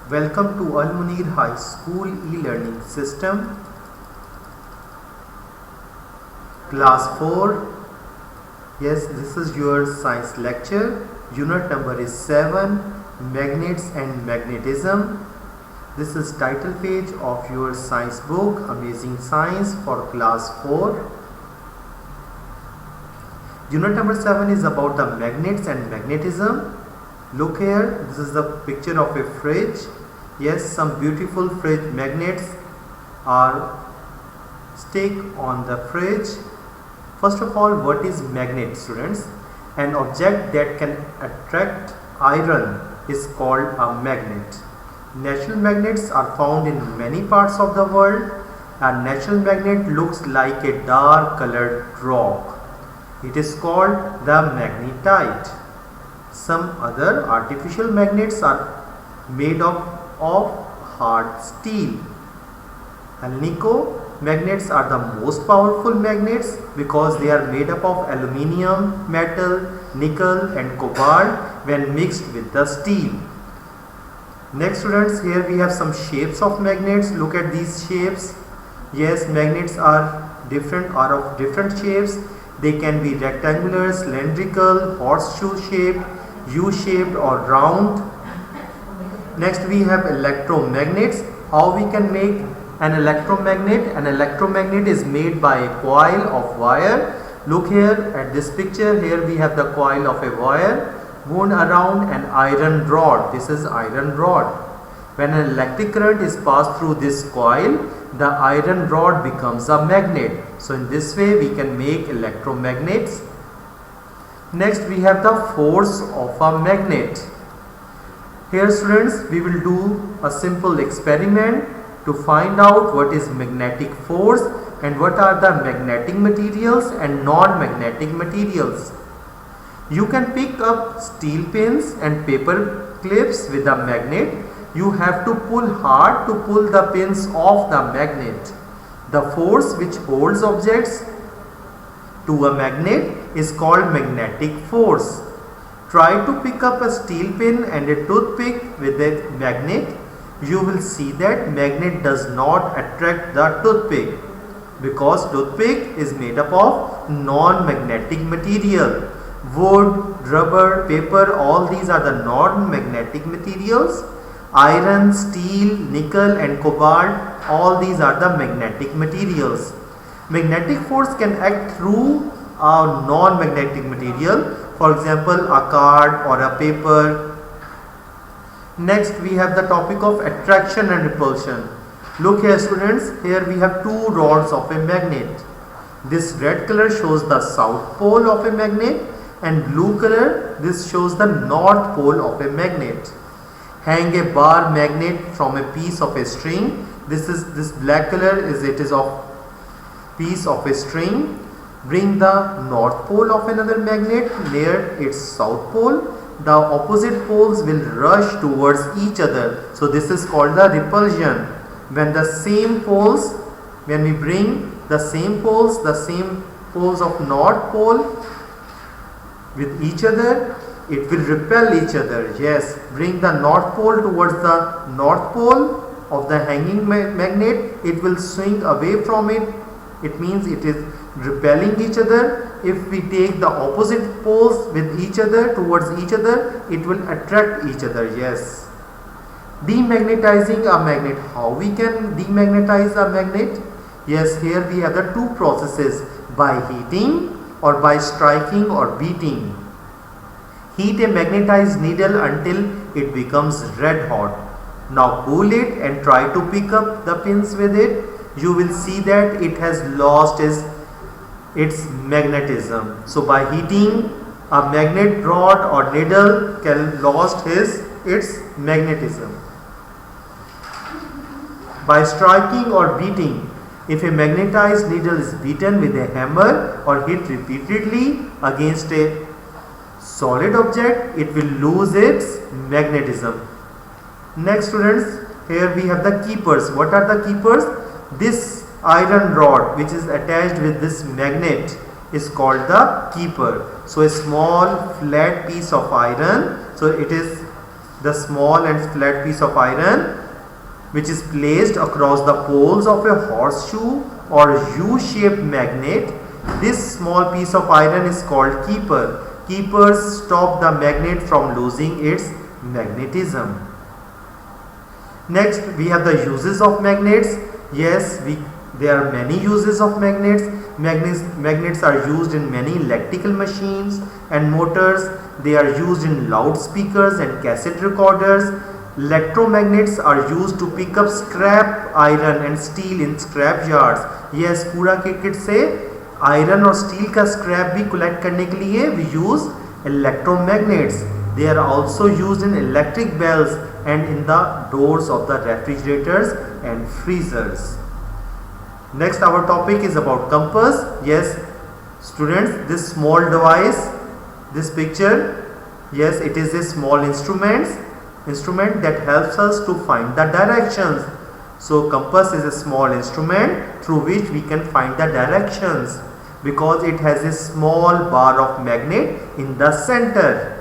Welcome to Al Munir High School e-learning system, class 4. Yes, this is your science lecture. Unit number is 7, Magnets and Magnetism. This is title page of your science book, Amazing Science for class 4. Unit number 7 is about the magnets and magnetism. Look here, this is the picture of a fridge. Yes, some beautiful fridge magnets are stick on the fridge. First of all, what is magnet, students? An object that can attract iron is called a magnet. Natural magnets are found in many parts of the world. A natural magnet looks like a dark colored rock. It is called the magnetite. Some other artificial magnets are made of hard steel. Alnico magnets are the most powerful magnets because they are made up of aluminium, metal, nickel and cobalt when mixed with the steel. Next, students, here we have some shapes of magnets. Look at these shapes. Yes, magnets are of different shapes. They can be rectangular, cylindrical, horseshoe shaped, U-shaped or round. Next we have electromagnets. How we can make an electromagnet? An electromagnet is made by a coil of wire. Look here at this picture. Here we have the coil of a wire wound around an iron rod. This is iron rod. When an electric current is passed through this coil, the iron rod becomes a magnet. So in this way we can make electromagnets. Next we have the force of a magnet. Here, students, we will do a simple experiment to find out what is magnetic force and what are the magnetic materials and non-magnetic materials. You can pick up steel pins and paper clips with a magnet. You have to pull hard to pull the pins off the magnet. The force which holds objects to a magnet is called magnetic force. Try to pick up a steel pin and a toothpick with a magnet. You will see that magnet does not attract the toothpick because toothpick is made up of non-magnetic material. Wood, rubber, paper, all these are the non-magnetic materials. Iron, steel, nickel and cobalt, all these are the magnetic materials. Magnetic force can act through a non-magnetic material, for example a card or a paper. Next we have the topic of attraction and repulsion. Look here, students, here we have two rods of a magnet. This red color shows the south pole of a magnet and blue color, this shows the north pole of a magnet. Hang a bar magnet from a piece of a string. This black color is of piece of a string. Bring the north pole of another magnet near its south pole. The opposite poles will rush towards each other. So this is called the repulsion. When we bring the same poles of north pole with each other, it will repel each other. Yes, bring the north pole towards the north pole of the hanging magnet, it will swing away from it. It means it is repelling each other. If we take the opposite poles with each other towards each other, it will attract each other. Yes. Demagnetizing a magnet. How we can demagnetize a magnet? Yes, here we have the two processes, by heating or by striking or beating. Heat a magnetized needle until it becomes red hot. Now cool it and try to pick up the pins with it. You will see that it has lost its magnetism. So by heating, a magnet rod or needle can lost its magnetism. By striking or beating, if a magnetized needle is beaten with a hammer or hit repeatedly against a solid object, it will lose its magnetism. Next, students, here we have the keepers. What are the keepers? This iron rod which is attached with this magnet is called the keeper. So a small flat piece of iron, so it is The small and flat piece of iron which is placed across the poles of a horseshoe or U-shaped magnet. This small piece of iron is called keeper. Keepers stop the magnet from losing its magnetism. Next, we have the uses of magnets. Yes, there are many uses of magnets. Magnets are used in many electrical machines and motors. They are used in loudspeakers and cassette recorders. Electromagnets are used to pick up scrap iron and steel in scrap yards. Yes, कूड़ा cricket से iron और steel का scrap भी collect करने के लिए we use electromagnets. They are also used in electric bells and in the doors of the refrigerators and freezers. Next, our topic is about compass. Yes, students, this small device, this picture, yes, it is a small instrument that helps us to find the directions. So compass is a small instrument through which we can find the directions, because it has a small bar of magnet in the center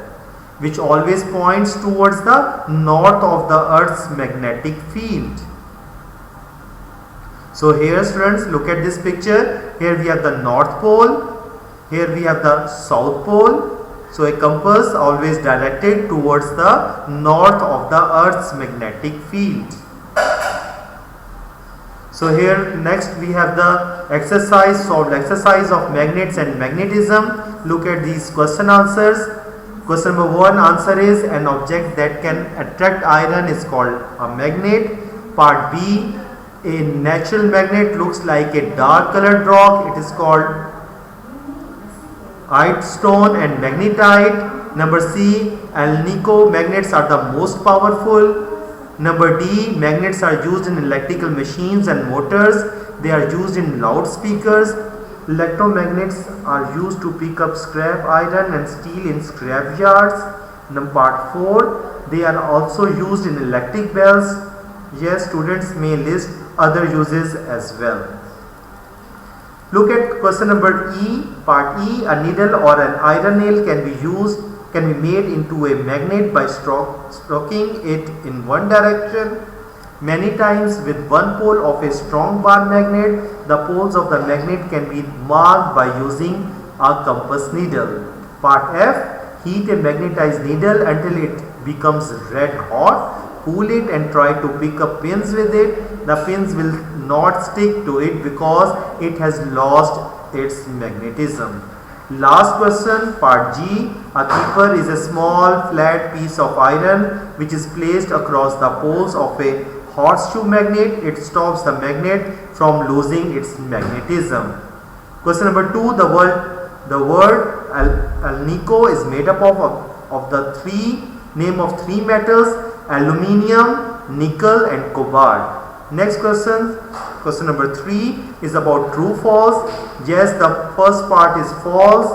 which always points towards the north of the Earth's magnetic field. So here students, look at this picture. Here we have the North Pole, here we have the South Pole. So a compass always directed towards the north of the Earth's magnetic field. So here next we have the solved exercise of magnets and magnetism. Look at these question answers. Question number 1 answer is, an object that can attract iron is called a magnet. Part B, a natural magnet looks like a dark colored rock. It is called stone and magnetite. Number C, alnico magnets are the most powerful. Number D, magnets are used in electrical machines and motors. They are used in loudspeakers. Electromagnets are used to pick up scrap iron and steel in scrap yards. Number part 4, they are also used in electric bells. Yes, students may list other uses as well. Look at question number E, part E. A needle or an iron nail can be made into a magnet by stroking it in one direction many times with one pole of a strong bar magnet. The poles of the magnet can be marked by using a compass needle. Part F, heat a magnetized needle until it becomes red hot. Cool it and try to pick up pins with it. The pins will not stick to it because it has lost its magnetism. Last question, part G. A keeper is a small flat piece of iron which is placed across the poles of a horseshoe magnet. It stops the magnet from losing its magnetism. Question number 2. The word alnico is made up of the name of three metals: aluminium, nickel and cobalt. Next question, question number 3 is about true false. Yes, the first part is false,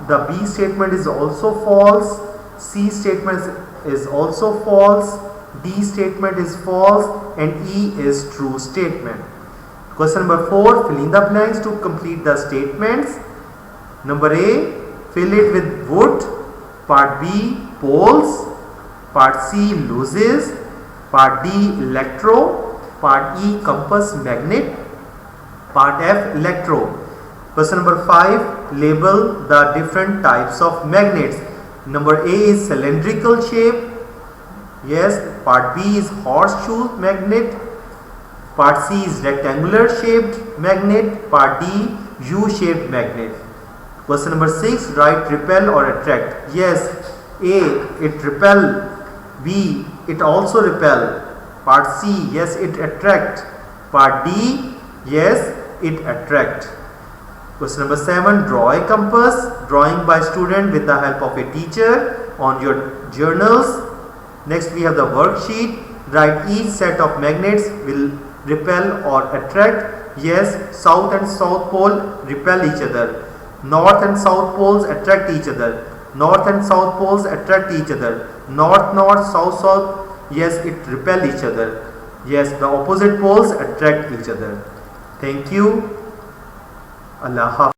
the B statement is also false, C statement is also false, D statement is false and E is true statement. Question number 4, fill in the blanks to complete the statements. Number A, fill it with wood. Part B, poles. Part C, loses. Part D, electro. Part E, compass magnet. Part F, electro. Question number 5, label the different types of magnets. Number A is cylindrical shape. Yes. Part B is horseshoe magnet. Part C is rectangular shaped magnet. Part D, U-shaped magnet. Question number 6, write repel or attract. Yes. A, it repel. B, it also repel. Part C, yes, it attract. Part D, yes, it attract. Question number 7, draw a compass. Drawing by student with the help of a teacher on your journals. Next we have the worksheet. Write each set of magnets will repel or attract. Yes, south and south pole repel each other. North and south poles attract each other. North and south poles attract each other. North, north, south, south, yes, it repel each other. Yes, the opposite poles attract each other. Thank you. Allah Hafiz.